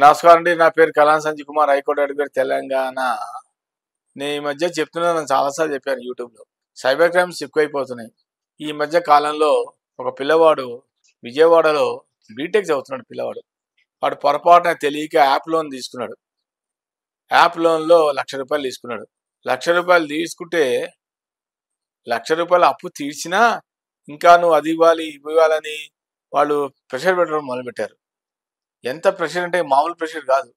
నమస్కారం అండి. నా పేరు కలాం సంజయ్ కుమార్, హైకోర్టు అడ్వకేట్, తెలంగాణ. నేను ఈ మధ్య చెప్తున్నాను, చాలాసార్లు చెప్పాను యూట్యూబ్లో. సైబర్ క్రైమ్స్ ఎక్కువైపోతున్నాయి. ఈ మధ్య కాలంలో ఒక పిల్లవాడు విజయవాడలో బీటెక్ చదువుతున్నాడు పిల్లవాడు. వాడు పొరపాటున తెలియక యాప్ లోన్ తీసుకున్నాడు. యాప్ లోన్లో ₹1,00,000 తీసుకున్నాడు. ₹1,00,000 తీసుకుంటే ₹1,00,000 అప్పు తీర్చినా ఇంకా నువ్వు అది ఇవ్వాలి ఇవి ఇవ్వాలని వాళ్ళు ప్రెషర్ పెట్టడం మొదలుపెట్టారు. ఎంత ప్రెషర్ అంటే మామూలు ప్రెషర్ కాదు.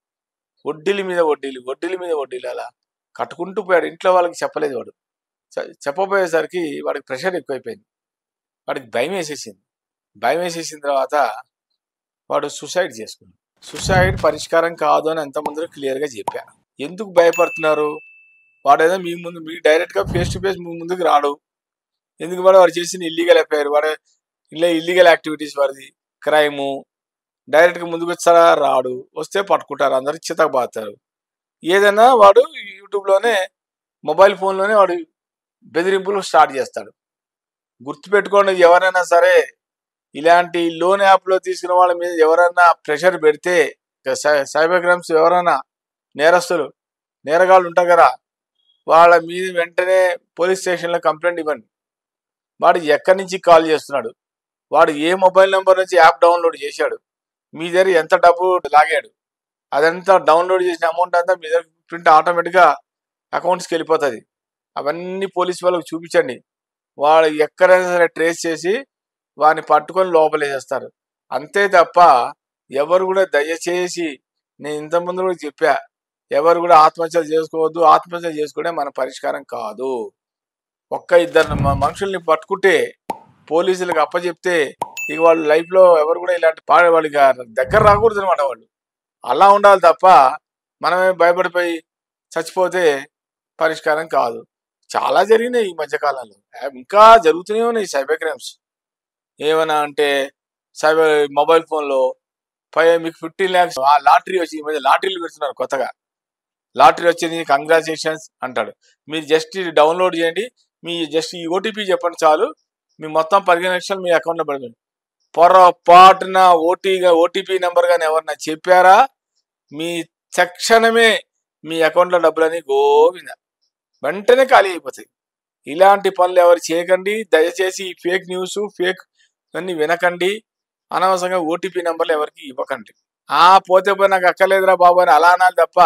వడ్డీల మీద వడ్డీలు, వడ్డీల మీద వడ్డీలు అలా కట్టుకుంటూ పోయాడు. ఇంట్లో వాళ్ళకి చెప్పలేదు వాడు. చెప్పబోయేసరికి వాడికి ప్రెషర్ ఎక్కువైపోయింది. వాడికి భయం వేసేసింది. భయం వేసేసిన తర్వాత వాడు సూసైడ్ చేసుకున్నాడు. సూసైడ్ పరిష్కారం కాదు అని ఎంతమందిలో క్లియర్గా చెప్పా. ఎందుకు భయపడుతున్నారు? వాడేదో మీ ముందు మీ డైరెక్ట్గా ఫేస్ టు ఫేస్ మీ ముందుకు రాడు. ఎందుకు వాడు చేసిన ఇల్లీగల్ ఎఫ్ఐఆర్, వాడు ఇల్లీగల్ యాక్టివిటీస్, వాడిది క్రైము, డైరెక్ట్గా ముందుకు వచ్చారా రాడు. వస్తే పట్టుకుంటారు, అందరు చితక బాతారు. ఏదైనా వాడు యూట్యూబ్లోనే మొబైల్ ఫోన్లోనే వాడు బెదిరింపులు స్టార్ట్ చేస్తాడు. గుర్తుపెట్టుకోండి, ఎవరైనా సరే ఇలాంటి లోన్ యాప్లో తీసుకున్న వాళ్ళ మీద ఎవరైనా ప్రెషర్ పెడితే, సైబర్ క్రైమ్స్ ఎవరైనా నేరస్తులు నేరగాళ్ళు ఉంటారు కదా, వాళ్ళ మీద వెంటనే పోలీస్ స్టేషన్లో కంప్లైంట్ ఇవ్వండి. వాడు ఎక్కడి నుంచి కాల్ చేస్తున్నాడు, వాడు ఏ మొబైల్ నెంబర్ నుంచి యాప్ డౌన్లోడ్ చేశాడు, మీ దగ్గర ఎంత డబ్బు లాగాడు, అదంతా డౌన్లోడ్ చేసిన అమౌంట్ అంతా మీ దగ్గర ప్రింట్ ఆటోమేటిక్గా అకౌంట్స్కి వెళ్ళిపోతుంది. అవన్నీ పోలీసు వాళ్ళకి చూపించండి. వాళ్ళు ఎక్కడైనా సరే ట్రేస్ చేసి వాడిని పట్టుకొని లోపలేసేస్తారు. అంతే తప్ప ఎవరు కూడా దయచేసి, నేను ఇంతకుముందు కూడా చెప్పా, ఎవరు కూడా ఆత్మహత్యలు చేసుకోవద్దు. ఆత్మహత్యలు చేసుకుంటే మన పరిష్కారం కాదు. ఒక్క ఇద్దరు మనుషుల్ని పట్టుకుంటే పోలీసులకు అప్పచెప్తే ఇక వాళ్ళు లైఫ్లో ఎవరు కూడా ఇలాంటి వాళ్ళకి దగ్గర రాకూడదు అనమాట. వాళ్ళు అలా ఉండాలి తప్ప మనమే భయపడిపోయి చచ్చిపోతే పరిష్కారం కాదు. చాలా జరిగినాయి ఈ మధ్యకాలంలో, ఇంకా జరుగుతూనే ఉన్నాయి సైబర్ క్రైమ్స్. ఏమన్నా అంటే సైబర్ మొబైల్ ఫోన్లో మీకు 15 lakhs లాటరీ వచ్చి, ఈ మధ్య లాటరీలు పెడుతున్నారు కొత్తగా. లాటరీ వచ్చింది, కంగ్రాచులేషన్స్ అంటాడు. మీరు జస్ట్ ఇది డౌన్లోడ్ చేయండి, మీ జస్ట్ ఈ ఓటీపీ చెప్పండి చాలు, మీ మొత్తం 15 లక్షలు మీ అకౌంట్లో పడుతుంది. పొరపాటున ఓటీపీ నెంబర్ కానీ ఎవరన్నా చెప్పారా, మీ తక్షణమే మీ అకౌంట్లో డబ్బులని గోవింద వెంటనే ఖాళీ అయిపోతాయి. ఇలాంటి పనులు ఎవరు చేయకండి. దయచేసి ఫేక్ న్యూస్, ఫేక్ అన్ని వినకండి. అనవసరంగా ఓటీపీ నెంబర్లు ఎవరికి ఇవ్వకండి. పోతే పోయి నాకు అక్కర్లేదురా బాబు అని అలా అనాలి తప్ప,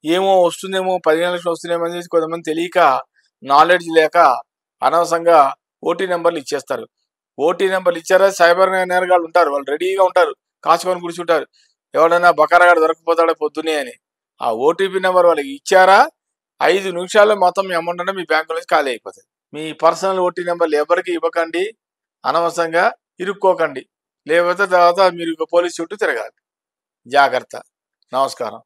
ఏమో వస్తుందేమో 15 లక్షలు వస్తుందేమో అని కొంతమంది తెలియక, నాలెడ్జ్ లేక అనవసరంగా ఓటీ నెంబర్లు ఇచ్చేస్తారు. ఓటీ నెంబర్లు ఇచ్చారా, సైబర్ నేరగాళ్ళు ఉంటారు, వాళ్ళు రెడీగా ఉంటారు, కాచుకొని కూర్చుంటారు. ఎవడైనా బకారగాడు దొరకపోతాడో పొద్దునే అని. ఆ ఓటీపీ నెంబర్ వాళ్ళకి ఇచ్చారా, 5 నిమిషాల్లో మొత్తం మీ అమౌంట్ అంటే మీ బ్యాంకు నుంచి ఖాళీ అయిపోతుంది. మీ పర్సనల్ ఓటీ నెంబర్లు ఎవరికి ఇవ్వకండి. అనవసరంగా ఇరుక్కోకండి. లేకపోతే తర్వాత మీరు పోలీస్ చుట్టూ తిరగాలి. జాగ్రత్త. నమస్కారం.